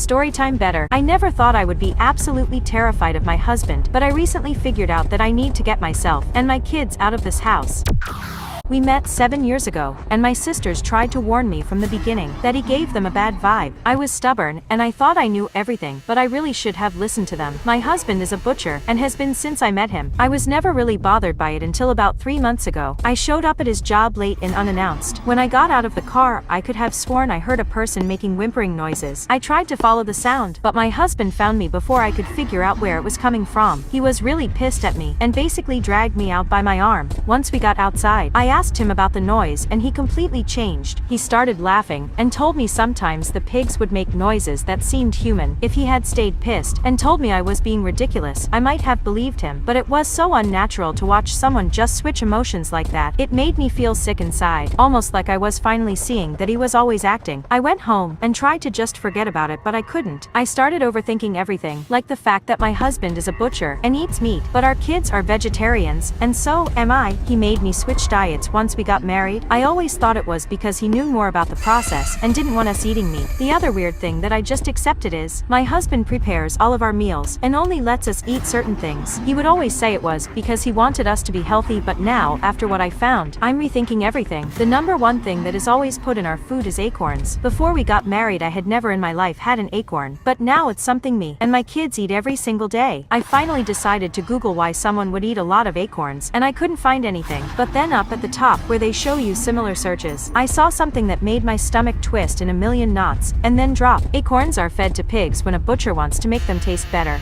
storytime better. I never thought I would be absolutely terrified of my husband, but I recently figured out that I need to get myself and my kids out of this house. We met 7 years ago, and my sisters tried to warn me from the beginning that he gave them a bad vibe. I was stubborn, and I thought I knew everything, but I really should have listened to them. My husband is a butcher, and has been since I met him. I was never really bothered by it until about 3 months ago. I showed up at his job late and unannounced. When I got out of the car, I could have sworn I heard a person making whimpering noises. I tried to follow the sound, but my husband found me before I could figure out where it was coming from. He was really pissed at me, and basically dragged me out by my arm. Once we got outside, I asked him about the noise, and he completely changed. He started laughing, and told me sometimes the pigs would make noises that seemed human. If he had stayed pissed, and told me I was being ridiculous, I might have believed him, but it was so unnatural to watch someone just switch emotions like that. It made me feel sick inside, almost like I was finally seeing that he was always acting. I went home, and tried to just forget about it, but I couldn't. I started overthinking everything, like the fact that my husband is a butcher, and eats meat, but our kids are vegetarians, and so am I. He made me switch diets once we got married. I always thought it was because he knew more about the process and didn't want us eating meat. The other weird thing that I just accepted is, my husband prepares all of our meals and only lets us eat certain things. He would always say it was because he wanted us to be healthy, but now, after what I found, I'm rethinking everything. The number one thing that is always put in our food is acorns. Before we got married, I had never in my life had an acorn, but now it's something me and my kids eat every single day. I finally decided to Google why someone would eat a lot of acorns, and I couldn't find anything. But then up at the top, where they show you similar searches, I saw something that made my stomach twist in a million knots, and then drop. Acorns are fed to pigs when a butcher wants to make them taste better.